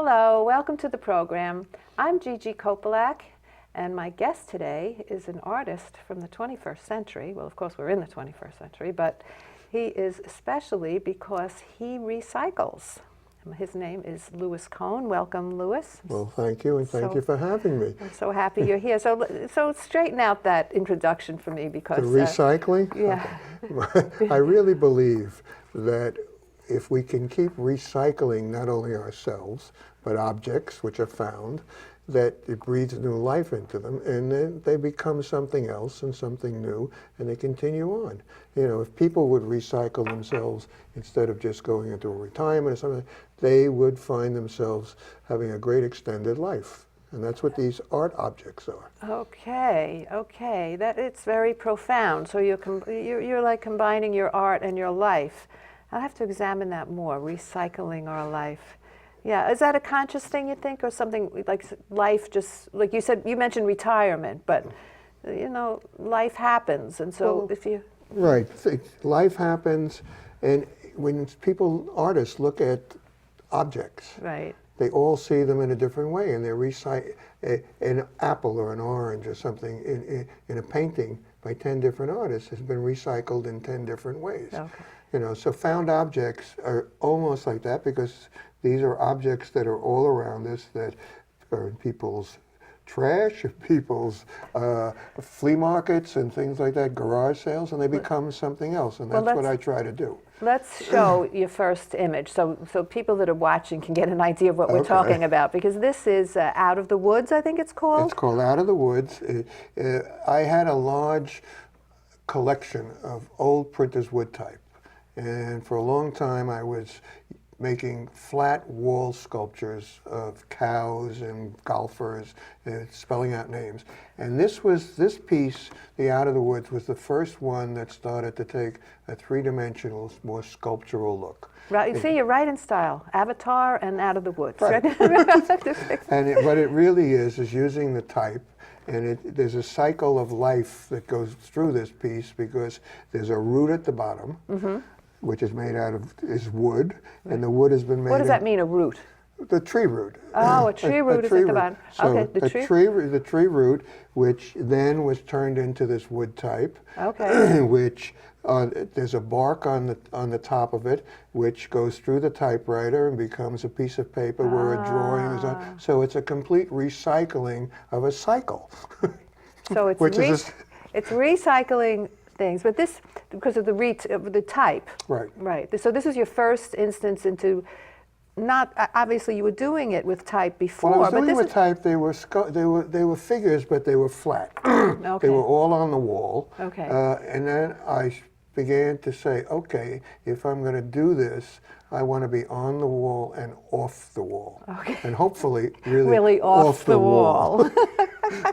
Hello, welcome to the program. I'm Gigi Kopelak, and my guest today is an artist from the 21st century. Well, of course, we're in the 21st century, but he is especially because he recycles. His name is Lewis Cohen. Welcome, Lewis. Well, thank you, and thank you for having me. I'm so happy you're here. So straighten out that introduction for me, because The recycling? Yeah. Okay. I really believe that if we can keep recycling not only ourselves, but objects which are found, that it breathes new life into them, and then they become something else and something new, and they continue on. You know, if people would recycle themselves instead of just going into a retirement or something, they would find themselves having a great extended life. And that's what these art objects are. Okay, that it's very profound. So you're like combining your art and your life. I'll have to examine that more, recycling our life. Yeah, is that a conscious thing, you think, or something like life just, like you said, you mentioned retirement, but, you know, life happens, and so Well, if you... Right, life happens, and when artists look at objects, Right. they all see them in a different way, and they're an apple or an orange or something in a painting by 10 different artists has been recycled in 10 different ways. Okay. You know, so found objects are almost like that, because these are objects that are all around us, that are in people's trash, people's flea markets and things like that, garage sales, and they become something else, and that's what I try to do. Let's show your first image so people that are watching can get an idea of what we're talking about, because this is Out of the Woods, I think it's called? It's called Out of the Woods. I had a large collection of old printer's wood type, and for a long time I was making flat wall sculptures of cows and golfers, spelling out names. And this piece, the Out of the Woods, was the first one that started to take a three-dimensional, more sculptural look. Right, see, you're right in style. Avatar and Out of the Woods. Right. And what it really is using the type, and there's a cycle of life that goes through this piece, because there's a root at the bottom, which is made out of wood, and the wood has been made. What does that mean, a root? The tree root. Oh, a tree root is at the bottom. So okay, the tree root, which then was turned into this wood type. Okay. Which there's a bark on the top of it, which goes through the typewriter and becomes a piece of paper where a drawing is on. So it's a complete recycling of a cycle. So it's it's recycling things, but this, because of the type. Right. Right. So this is your first instance into, not obviously you were doing it with type before. Well, I was but doing with type. They were figures, but they were flat. Okay. They were all on the wall. Okay. And then I began to say, okay, if I'm going to do this, I want to be on the wall and off the wall. Okay. And hopefully really off the wall.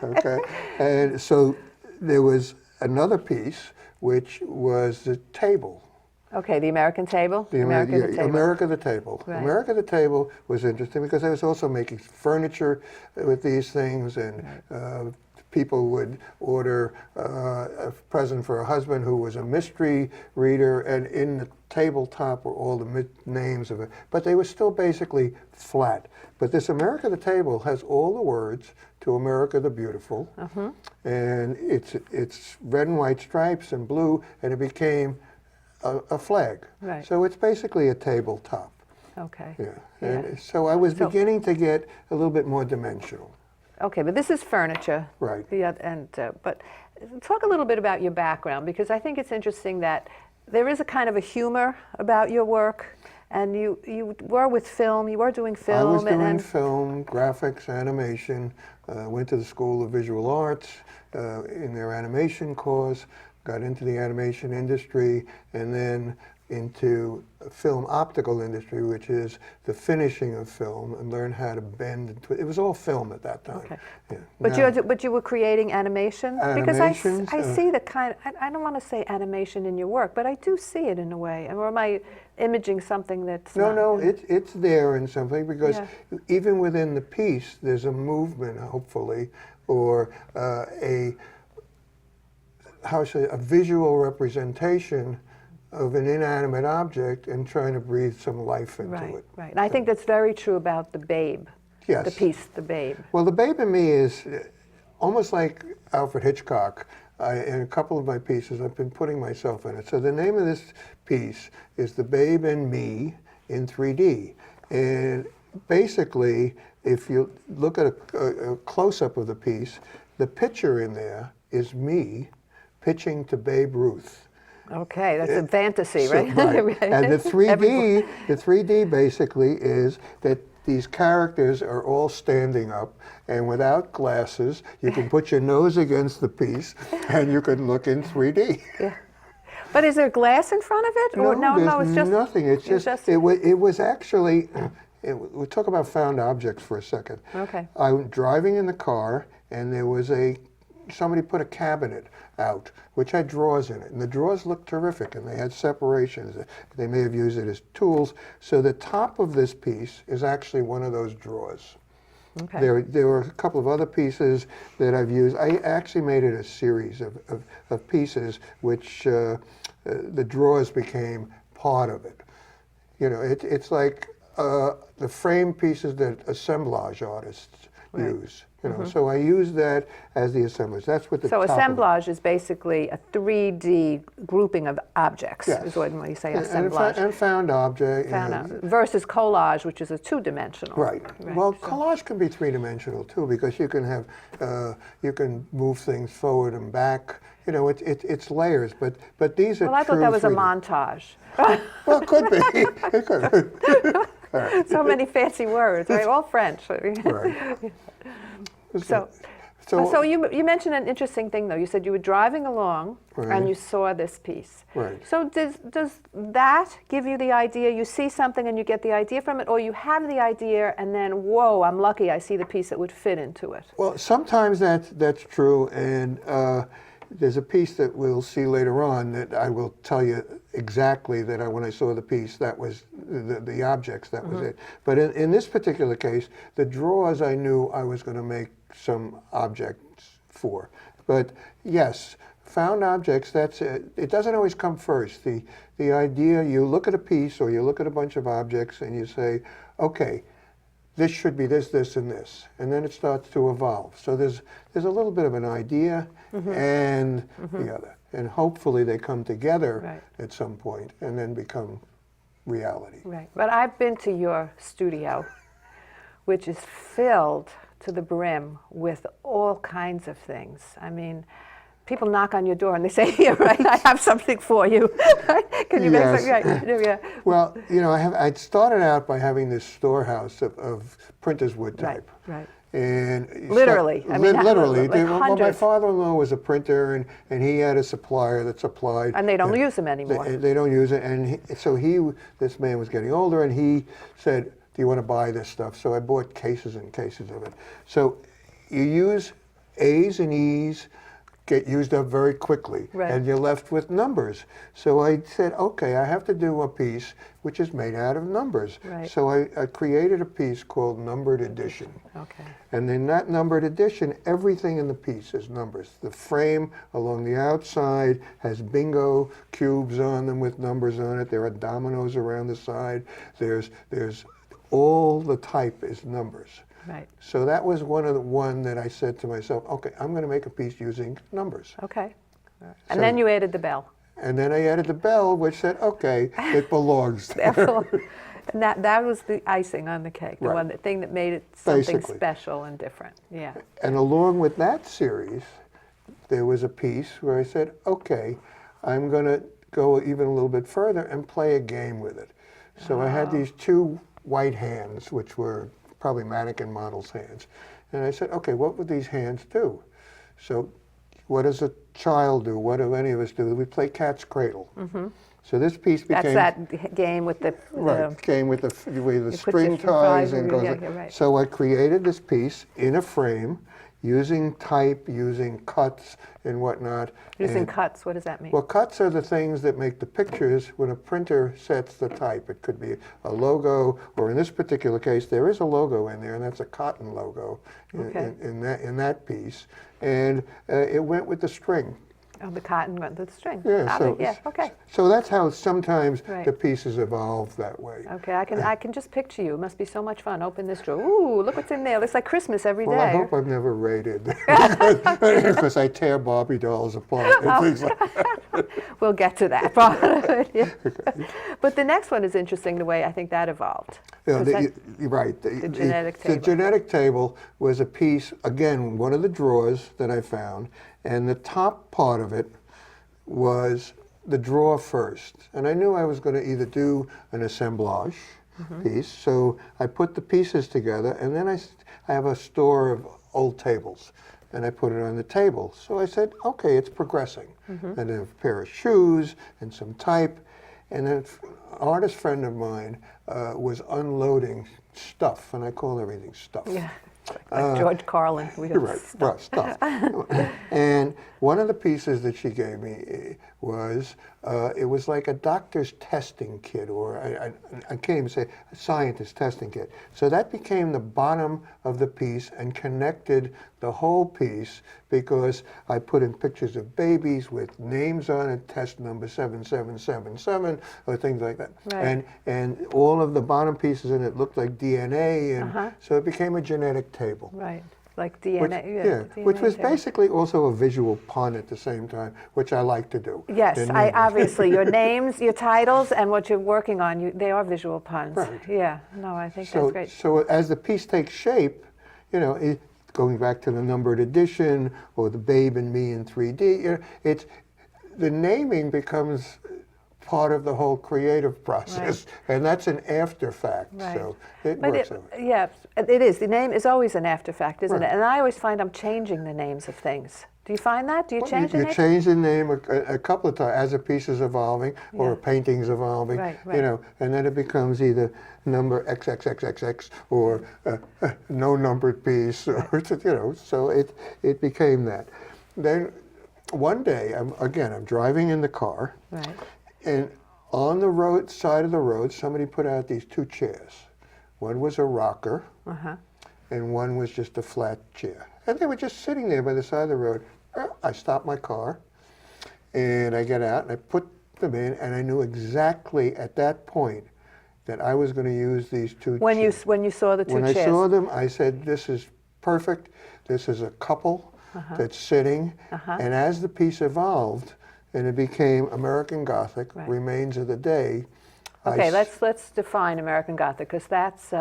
Okay. And so there was another piece, which was the table. Okay, the American table? America the Table. Right. America the Table was interesting because I was also making furniture with these things, and people would order a present for a husband who was a mystery reader, and in the tabletop were all the names of it. But they were still basically flat. But this America the Table has all the words to America the Beautiful, and it's red and white stripes and blue, and it became a flag. Right. So it's basically a tabletop. Okay. Yeah. And so I was beginning to get a little bit more dimensional. Okay, but this is furniture. Right. Yeah, and but talk a little bit about your background, because I think it's interesting that there is a kind of a humor about your work, and you were with film. You were doing film. I was doing film, graphics, animation. Went to the School of Visual Arts in their animation course. Got into the animation industry, and then into film optical industry, which is the finishing of film, and learn how to bend. It was all film at that time. Okay. Yeah. But you were creating animation? Because I see the kind, I don't want to say animation in your work, but I do see it in a way. Or am I imaging something that's No, it's there in something, because even within the piece, there's a movement, hopefully, or a visual representation of an inanimate object and trying to breathe some life into Right, it. right. And I think that's very true about the Babe. Yes. The piece, The Babe. Well, The Babe in Me is almost like Alfred Hitchcock. In a couple of my pieces, I've been putting myself in it. So the name of this piece is The Babe in Me in 3D. And basically, if you look at a close-up of the piece, the picture in there is me pitching to Babe Ruth. Okay, that's a fantasy, So- right? right. And the 3D basically is that these characters are all standing up, and without glasses, you can put your nose against the piece, and you can look in 3D. Yeah. But is there glass in front of it? Or there's it's just nothing. It's just it was actually. We'll talk about found objects for a second. Okay. I'm driving in the car, and there was somebody put a cabinet out, which had drawers in it. And the drawers looked terrific, and they had separations. They may have used it as tools. So the top of this piece is actually one of those drawers. Okay. There were a couple of other pieces that I've used. I actually made it a series of pieces, which the drawers became part of it. You know, it's like the frame pieces that assemblage artists use. You know, so I use that as the assemblage. That's what the So top of it. assemblage is basically a 3D grouping of objects, Yes. is what you say And assemblage. and found object. Versus collage, which is a two-dimensional. Right. Well, collage can be three-dimensional too, because you can have you can move things forward and back. You know, it's layers, but these are. Well, I thought that was a 3D. montage. Well, it could be. It could be. So many fancy words, right? All French. Right. So you mentioned an interesting thing, though. You said you were driving along and you saw this piece. Right. So does that give you the idea? You see something and you get the idea from it, or you have the idea and then, whoa, I'm lucky I see the piece that would fit into it? Well, sometimes that's true, and there's a piece that we'll see later on that I will tell you exactly that when I saw the piece, that was the objects, that was it. But in this particular case, the drawers I knew I was going to make some objects for. But yes, found objects, that's it. It doesn't always come first. The idea, you look at a piece or you look at a bunch of objects and you say, okay, this should be this, this, and this. And then it starts to evolve. So there's a little bit of an idea and the other. And hopefully they come together at some point and then become reality. Right. But I've been to your studio, which is filled to the brim with all kinds of things. I mean, people knock on your door and they say, "Here, right, I have something for you." Can you make something? Right. Yeah. Well, you know, I'd started out by having this storehouse of printer's wood type. Right. And literally, I mean, literally. like Well, my hundreds. father-in-law was a printer, and he had a supplier that supplied. And they don't use them anymore. They don't use it, and this man was getting older, and he said, "Do you want to buy this stuff?" So I bought cases and cases of it. So you use A's and E's, get used up very quickly, and you're left with numbers. So I said, okay, I have to do a piece which is made out of numbers. Right. So I created a piece called Numbered Edition. Okay. And in that numbered edition, everything in the piece is numbers. The frame along the outside has bingo cubes on them with numbers on it. There are dominoes around the side. There's all the type is numbers. Right. So that was one that I said to myself, okay, I'm going to make a piece using numbers. Okay. And then you added the bell. And then I added the bell, which said, okay, it belongs there. And that was the icing on the cake, the thing that made it something special and different. Yeah. And along with that series, there was a piece where I said, okay, I'm going to go even a little bit further and play a game with it. So I had these two white hands, which were probably mannequin models' hands. And I said, okay, what would these hands do? So what does a child do? What do any of us do? We play cat's cradle. So this piece became... That's that game with the... game with the string ties and goes... So I created this piece in a frame using type, using cuts and whatnot. Using cuts, what does that mean? Well, cuts are the things that make the pictures when a printer sets the type. It could be a logo, or in this particular case, there is a logo in there, and that's a cotton logo in that piece. And it went with the string. Oh, the cotton, the string. Yeah, Cotton, yeah, okay. So that's how sometimes Right. the pieces evolve that way. Okay, I can just picture you. It must be so much fun. Open this drawer. Ooh, look what's in there. Looks like Christmas every day. Well, I hope I've never raided, because I tear Barbie dolls apart and things like that. We'll get to that part of it. Yeah. But the next one is interesting, the way I think that evolved. You know, 'Cause you're right. the genetic The table. genetic table was a piece, again, one of the drawers that I found, and the top part of it was the drawer first. And I knew I was going to either do an assemblage piece, so I put the pieces together, and then I have a store of old tables, and I put it on the table. So I said, okay, it's progressing. And a pair of shoes and some type, and then an artist friend of mine was unloading stuff, and I call everything stuff. Yeah, like George Carlin. We You're don't right, stop. stuff. And one of the pieces that she gave me was, it was like a doctor's testing kit, or I can't even say a scientist testing kit. So that became the bottom of the piece and connected the whole piece, because I put in pictures of babies with names on it, test number 7777, or things like that. Right. And all of the bottom pieces in it looked like DNA, and so it became a genetic table. Right, like DNA. Which DNA was table. basically also a visual pun at the same time, which I like to do. Yes, And I then- obviously your names, your titles, and what you're working on, they are visual puns. Right. Yeah, no, I think so, that's great. So as the piece takes shape, you know, going back to the numbered edition or the Babe and Me in 3D, you know, the naming becomes part of the whole creative process, and that's an after fact. Right. So it But works out. yeah, it is. The name is always an after fact, isn't Right. it? And I always find I'm changing the names of things. Do you find that? Do you Well, change the you name? change the name a couple of times as a piece is evolving or Yeah. a painting's evolving, Right, you right. know, and then it becomes either number XXXXX or no numbered piece, or you know. So it became that. Then one day, I'm driving in the car, Right. and on the side of the road, somebody put out these two chairs. One was a rocker, and one was just a flat chair. And they were just sitting there by the side of the road. I stopped my car, and I get out, and I put them in, and I knew exactly at that point that I was going to use these two When chairs. you saw the two When chairs. I saw them, I said, this is perfect. This is a couple that's sitting. And as the piece evolved, and it became American Gothic, Right. Remains of the Day. Okay, let's define American Gothic, because that's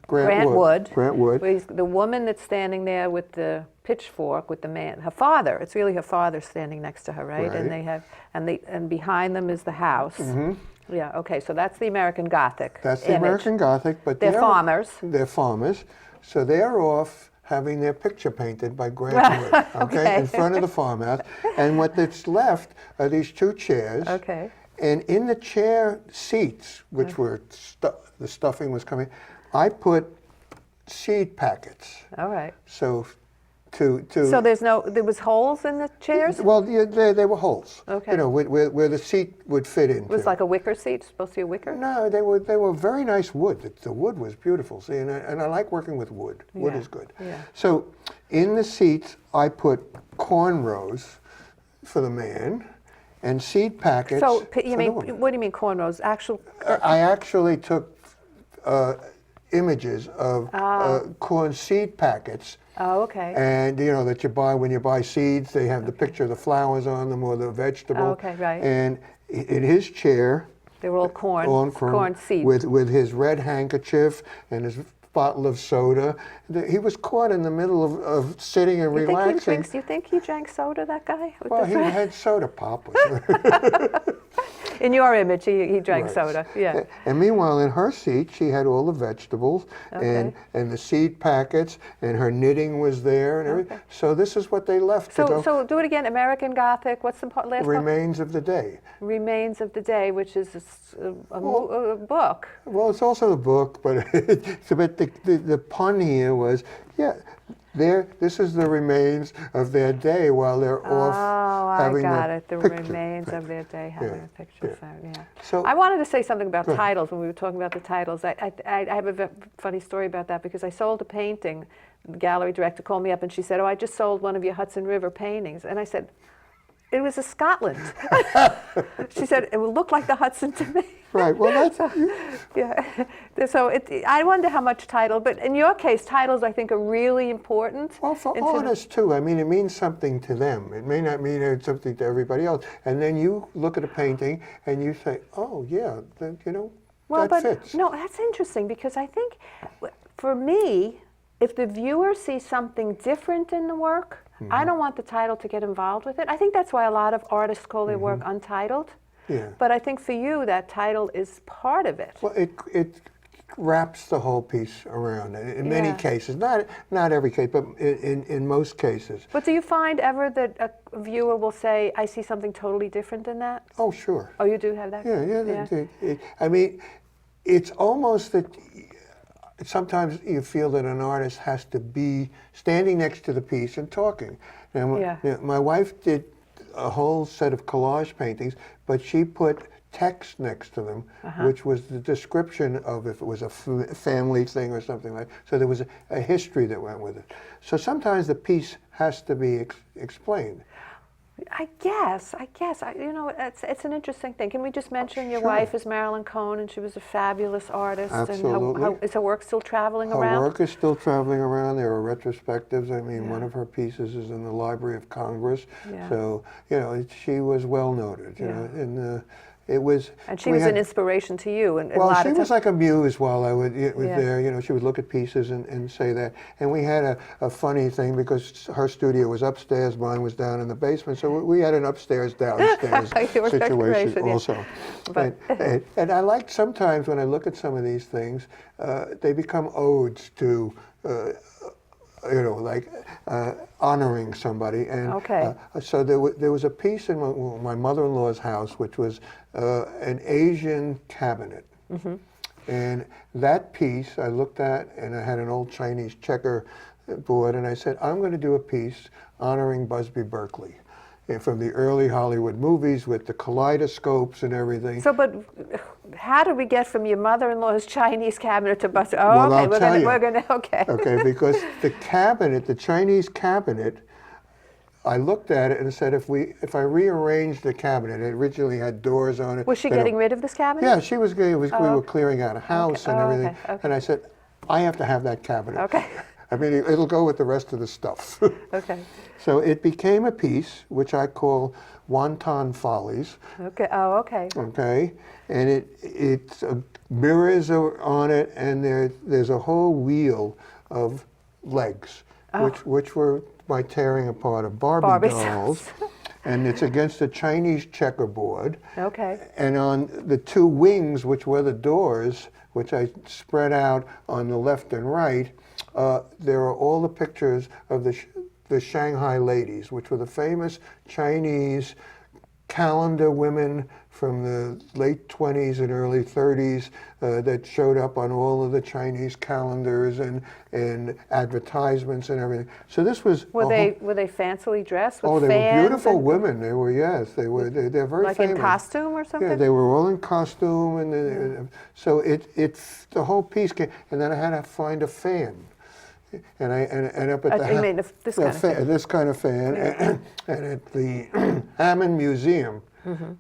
Grant Wood. Grant Wood. where the woman that's standing there with the pitchfork with the man, her father. It's really her father standing next to her, right? And they have, and behind them is the house. Yeah. Okay, so that's the American Gothic. That's the image. American Gothic, but They're farmers. They're farmers, so they're off having their picture painted by Grant Wood, okay, in front of the farmhouse. And what that's left are these two chairs. Okay. And in the chair seats, which were the stuffing was coming, I put seed packets. All right. So So there was holes in the chairs? Well, yeah, they were holes. Okay. You know, where the seat would fit into. It was like a wicker seat, supposed to be a wicker? No, they were very nice wood. The wood was beautiful. See, and I like working with wood. Wood Yeah, is good. yeah. So in the seats, I put cornrows for the man and seed packets. So for you the mean, woman. what do you mean cornrows? Actual, I actually took images of corn seed packets. oh, okay. And you know that you buy when you buy seeds, they have the picture of the flowers on them or the vegetable. Oh, okay, right. And in his chair, They were all corn seeds. with his red handkerchief and his bottle of soda, he was caught in the middle of sitting and relaxing. You think he drank soda, that guy? with Well, the he friend? had soda pop. In your image, he drank Right. soda, yeah. And meanwhile, in her seat, she had all the vegetables Okay. and the seed packets, and her knitting was there and everything. So this is what they left to go. So do it again, American Gothic, what's the last part? Remains of the Day. Remains of the Day, which is a book. Well, it's also a book, but the pun here was, yeah, this is the remains of their day while they're off Oh, having I got their it. The picture remains of painted. their day having Yeah, a picture. yeah. So, yeah. So- I wanted to say something about Go ahead. titles when we were talking about the titles. I have a funny story about that because I sold a painting. The gallery director called me up and she said, "Oh, I just sold one of your Hudson River paintings." And I said, it was a Scotland. She said, it would look like the Hudson to me. Right. Well, that's Yeah. So I wonder how much title, but in your case, titles I think are really important. well for into the- artists too. I mean, it means something to them. It may not mean something to everybody else. And then you look at a painting and you say, "Oh, yeah, you know, Well, that but fits." no, that's interesting because I think for me, if the viewer sees something different in the work, I don't want the title to get involved with it. I think that's why a lot of artists call their work untitled. Yeah. But I think for you, that title is part of it. Well, it wraps the whole piece around in many Yeah. cases. Not every case, but in most cases. But do you find ever that a viewer will say, I see something totally different than that? Oh, sure. Oh, you do have that? Yeah. I mean, it's almost that sometimes you feel that an artist has to be standing next to the piece and talking. Now, Yeah. my wife did a whole set of collage paintings, but she put text next to them, which was the description of if it was a family thing or something like that. So there was a history that went with it. So sometimes the piece has to be explained. I guess. You know, it's an interesting thing. Can we just mention your Sure. wife is Marilyn Cohen, and she was a fabulous artist. Absolutely. And is her work still traveling Her around? work is still traveling around. There are retrospectives. I mean, one of her pieces is in the Library of Congress. Yeah. So, you know, she was well noted. You Yeah. know, and it was. And she we was had- an inspiration to you. And a Well, lot she of was like a muse while I was Yeah. there. You know, she would look at pieces and say that. And we had a funny thing because her studio was upstairs, mine was down in the basement. So we had an upstairs, downstairs Your situation decoration, yeah. also. But- And I like sometimes when I look at some of these things, they become odes to. You know, like honoring somebody, and Okay. so there was a piece in my mother-in-law's house, which was an Asian cabinet, and that piece I looked at, and I had an old Chinese checker board, and I said, I'm going to do a piece honoring Busby Berkeley, from the early Hollywood movies with the kaleidoscopes and everything. So, but how did we get from your mother-in-law's Chinese cabinet to Buster? Oh, Well, okay, I'll tell you. we're gonna, okay. Okay, because the cabinet, the Chinese cabinet, I looked at it and said, if I rearranged the cabinet, it originally had doors on it. Was she that getting rid of this cabinet? Yeah, she was. We were clearing out a house and Oh, everything, okay, okay. and I said, I have to have that cabinet. Okay. I mean, it'll go with the rest of the stuff. Okay. So it became a piece which I call Wonton Follies. Okay. Oh, okay. Okay, and it's mirrors are on it, and there's a whole wheel of legs, which were my tearing apart of Barbie dolls, and it's against a Chinese checkerboard. Okay. And on the two wings, which were the doors, which I spread out on the left and right, there are all the pictures of the Shanghai ladies, which were the famous Chinese calendar women from the late 20s and early 30s that showed up on all of the Chinese calendars and advertisements and everything. So this was Were they fancily dressed with oh, they were fans beautiful and- women. They were, yes, they were. They're very like famous. in costume or something? Yeah, they were all in costume, and so the whole piece came. And then I had to find a fan, and I ended up at the You mean this kind of fan? this kind of fan, and at the Hammond Museum,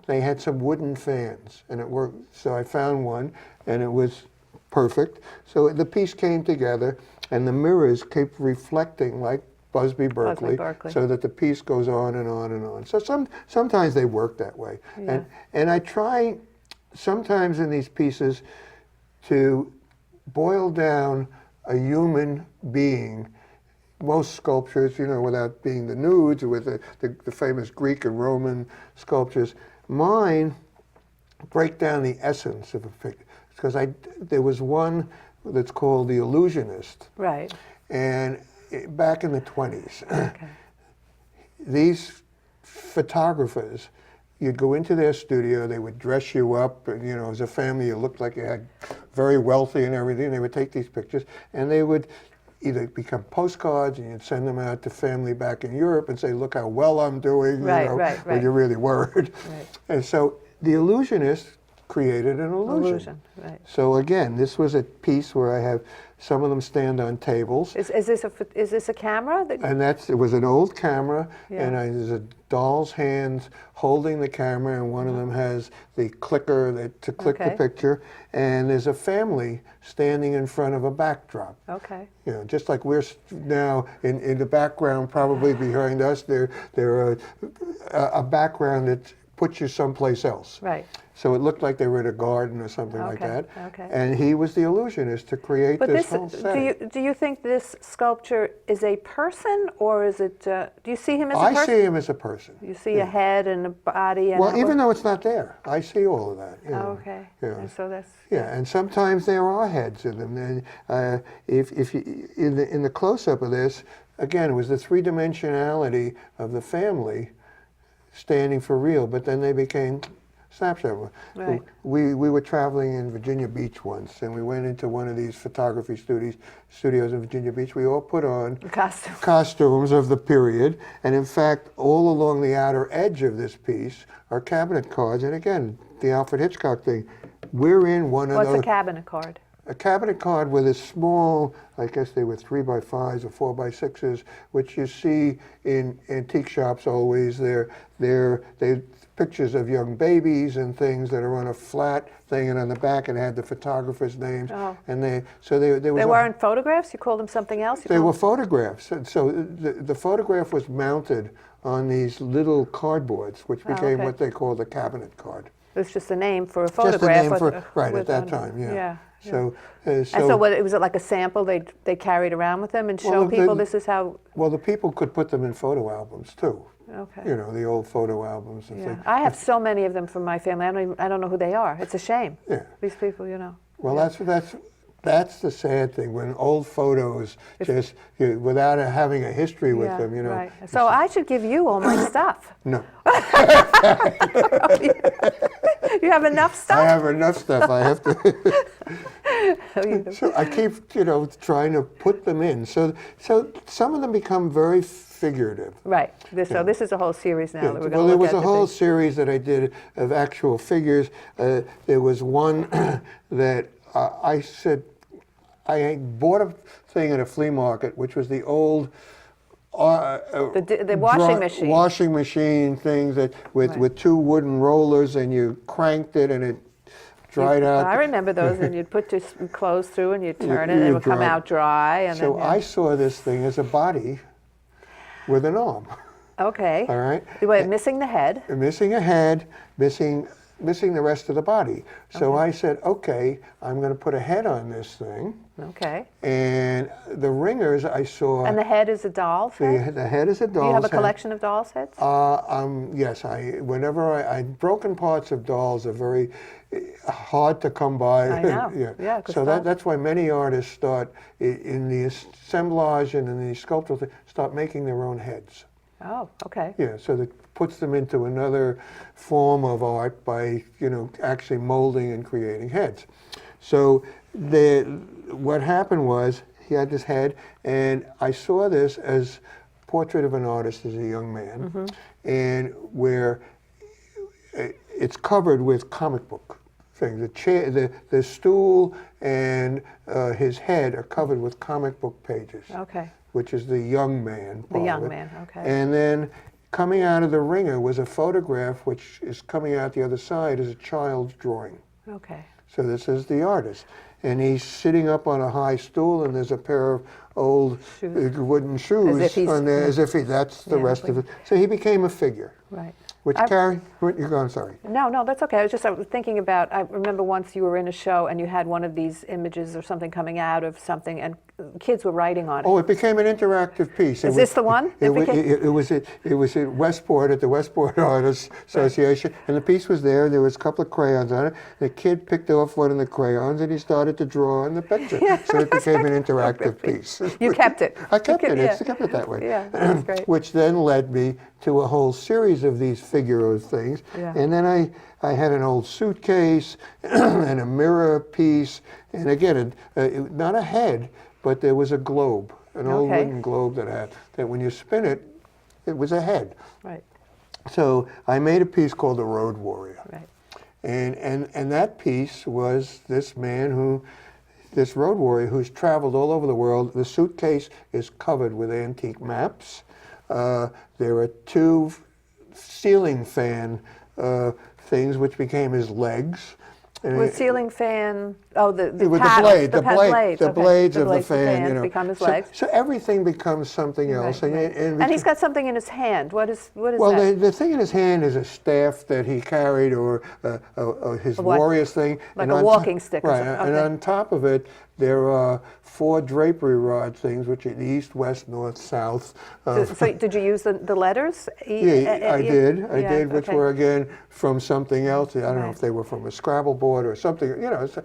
they had some wooden fans, and it worked. So I found one, and it was perfect. So the piece came together, and the mirrors kept reflecting like Busby Berkeley, so that the piece goes on and on and on. So sometimes they work that way, Yeah. and I try sometimes in these pieces to boil down a human being. Most sculptures, you know, without being the nudes or with the famous Greek and Roman sculptures, mine break down the essence of a picture. Because there was one that's called The Illusionist, Right. and back in the 20s, Okay. these photographers, you'd go into their studio, they would dress you up, and, you know, as a family, you looked like you had very wealthy and everything. They would take these pictures, and they would either become postcards, and you'd send them out to family back in Europe and say, look how well I'm doing, Right, you know, right, when right. you really weren't. Right. And so The Illusionist created an illusion. Right. So again, this was a piece where I have some of them stand on tables. Is this a camera? And it was an old camera, Yeah. and there's a doll's hands holding the camera, and one of them has the clicker to click the Okay. picture, and there's a family standing in front of a backdrop. Okay. You know, just like we're now in the background, probably behind us, there a background that puts you someplace else. Right. So it looked like they were in a garden or something like Okay, that. okay. And he was the illusionist to create But this whole setting. do you think this sculpture is a person, or is it? Do you see him as a I person? see him as a person. You see a head and a body. And Well, even though it's not there, I see all of that. You know. Oh, okay. Yeah. And so that's. Yeah, and sometimes there are heads in them. And if you, in the close-up of this, again, it was the three-dimensionality of the family standing for real, but then they became snapshot. Right. We were traveling in Virginia Beach once, and we went into one of these photography studios in Virginia Beach. We all put on costumes of the period, and in fact, all along the outer edge of this piece are cabinet cards. And again, the Alfred Hitchcock thing. We're in one of those. What's a cabinet card? A cabinet card with a small, I guess they were 3x5s or 4x6s, which you see in antique shops always. They're pictures of young babies and things that are on a flat thing, and on the back it had the photographer's names. Oh. And they weren't photographs? You called them something else? They were photographs. And so the photograph was mounted on these little cardboards, which became what they call the cabinet card. It was just a name for a photograph. Just a name for, right, at that time, yeah. Yeah. So, and so was it like a sample they carried around with them and show people this is how? Well, the people could put them in photo albums too. Okay. You know, the old photo albums and things. I have so many of them from my family. I don't know who they are. It's a shame. Yeah. These people, you know. Well, that's the sad thing, when old photos just without having a history with them, you know. Right. So I should give you all my stuff. No. You have enough stuff? I have enough stuff. I have to. So I keep, trying to put them in. So some of them become very figurative. Right. So this is a whole series now that we're going to look at. Well, there was a whole series that I did of actual figures. There was one that I said, I bought a thing at a flea market, which was the old the washing machine. Washing machine things that with two wooden rollers, and you cranked it and it dried out. I remember those, and you'd put your clothes through and you'd turn it and it would come out dry. And so I saw this thing as a body with an arm. Okay. All right. Wait, missing the head. Missing a head, missing the rest of the body. So I said, okay, I'm going to put a head on this thing. Okay. And the ringers I saw. And the head is a doll's head? The head is a doll's head. Do you have a collection of doll's heads? Yes. Broken parts of dolls are very hard to come by. I know. Yeah. So that's why many artists start in the assemblage and in the sculptural thing, start making their own heads. Oh, okay. Yeah, so that puts them into another form of art by, actually molding and creating heads. So what happened was, he had this head, and I saw this as portrait of an artist as a young man, and where it's covered with comic book things. The chair, the stool, and his head are covered with comic book pages. Okay. Which is the young man part. The young man, okay. And then coming out of the ringer was a photograph, which is coming out the other side as a child's drawing. Okay. So this is the artist. And he's sitting up on a high stool, and there's a pair of old wooden shoes on there, as if that's the rest of it. So he became a figure. Right. Which, Carrie, you're going, sorry. No, that's okay. I was thinking about, I remember once you were in a show and you had one of these images or something coming out of something, and kids were writing on it. Oh, it became an interactive piece. Is this the one? It was at Westport, at the Westport Artists Association, and the piece was there. There was a couple of crayons on it. The kid picked off one of the crayons, and he started to draw in the picture. So it became an interactive piece. You kept it. I kept it. I kept it that way. Yeah, that's great. Which then led me to a whole series of these figure things. Yeah. And then I had an old suitcase and a mirror piece, and again, not a head, but there was a globe, an old wooden globe that when you spin it, it was a head. Right. So I made a piece called The Road Warrior. Right. And that piece was this man this road warrior who's traveled all over the world. The suitcase is covered with antique maps. There are 2 ceiling fan things which became his legs. With ceiling fan, the with paddles, the blades of the fan, you know. become his legs. So everything becomes something else. Right, right. And he's got something in his hand. What is well, that? the thing in his hand is a staff that he carried, or his warrior's thing. Like a walking stick or right, something. and Okay. on top of it, there are 4 drapery rod things, which are east, west, north, south. So did you use the letters? Yeah, I did, which okay. were again from something else. I don't know Right. if they were from a Scrabble board or something. You know, so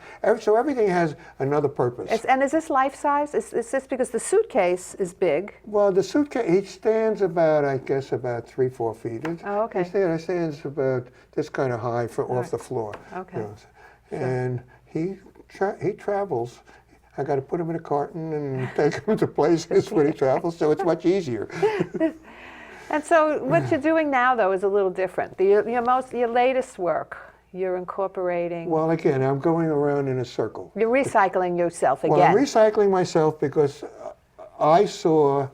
everything has another purpose. And is this life size? Is this because the suitcase is big? Well, the suitcase, he stands about, I guess, about 3-4 feet. Oh, okay. He stands about this kind of high off the floor. Okay. You know, and he travels. I got to put him in a carton and take him to places where he travels, so it's much easier. And so what you're doing now, though, is a little different. Your latest work, you're incorporating. Well, again, I'm going around in a circle. You're recycling yourself again. Well, I'm recycling myself because I saw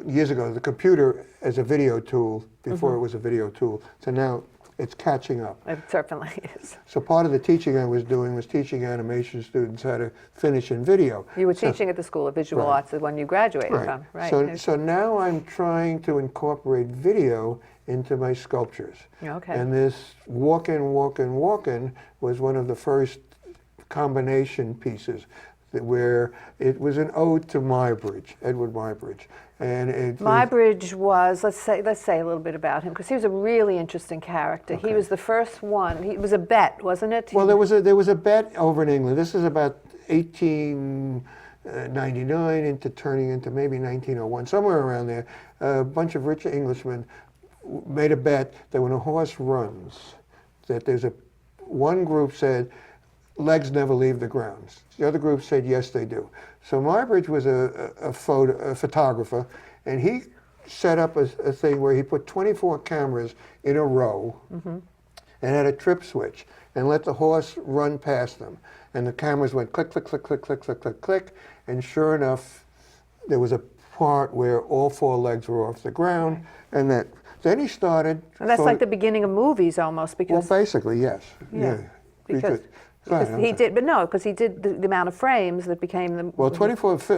years ago the computer as a video tool before it was a video tool. So now it's catching up. It certainly is. So part of the teaching I was doing was teaching animation students how to finish in video. You were teaching at the School of Visual Arts, the one you graduated from, right? So now I'm trying to incorporate video into my sculptures. Okay. And this walk-in was one of the first combination pieces where it was an ode to Muybridge, Edward Muybridge. And Muybridge was, let's say a little bit about him, because he was a really interesting character. Okay. He was the first one. He was a bet, wasn't it? Well, there was a bet over in England. This is about 1899 into turning into maybe 1901, somewhere around there. A bunch of rich Englishmen made a bet that when a horse runs, that one group said, legs never leave the ground. The other group said, yes, they do. So Muybridge was a photographer, and he set up a thing where he put 24 cameras in a row and had a trip switch and let the horse run past them. And the cameras went click, click, click, click, click, click, click, click. And sure enough, there was a part where all 4 legs were off the ground. And then he started. And that's like the beginning of movies almost, because. Well, basically, yes. Yeah. Because he did the amount of frames that became the. Well,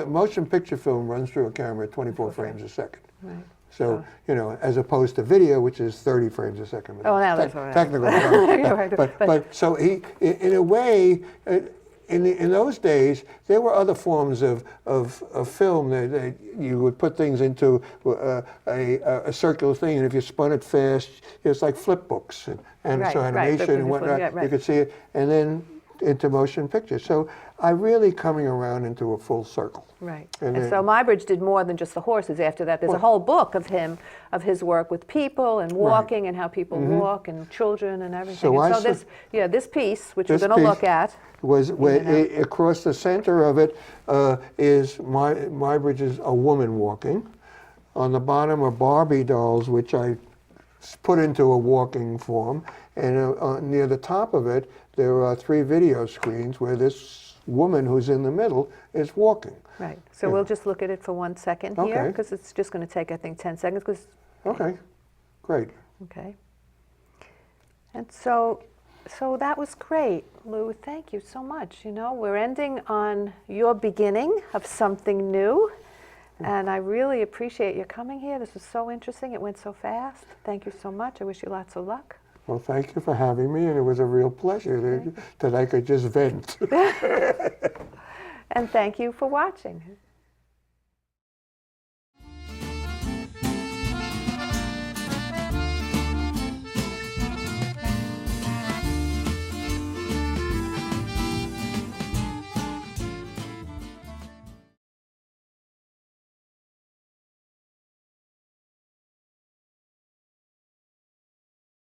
motion picture film runs through a camera at 24 frames a second. Right. So, you know, as opposed to video, which is 30 frames a second. Oh, now that's all right. Technical. Right. But so he, in a way, in those days, there were other forms of film that you would put things into a circular thing, and if you spun it fast, it's like flip books and so animation and whatnot. You could see it, and then into motion pictures. So I'm really coming around into a full circle. Right. And so Muybridge did more than just the horses. After that, there's a whole book of his work with people and walking and how people walk and children and everything. So this piece, which we're going to look at, was across the center of it is Muybridge's A Woman Walking. On the bottom are Barbie dolls, which I put into a walking form, and near the top of it there are 3 video screens where this woman who's in the middle is walking. Right. So we'll just look at it for 1 second here, because it's just going to take, I think, 10 seconds. Okay. Great. Okay. And so that was great, Lou. Thank you so much. You know, we're ending on your beginning of something new. And I really appreciate you coming here. This was so interesting. It went so fast. Thank you so much. I wish you lots of luck. Well, thank you for having me, and it was a real pleasure that I could just vent. And thank you for watching.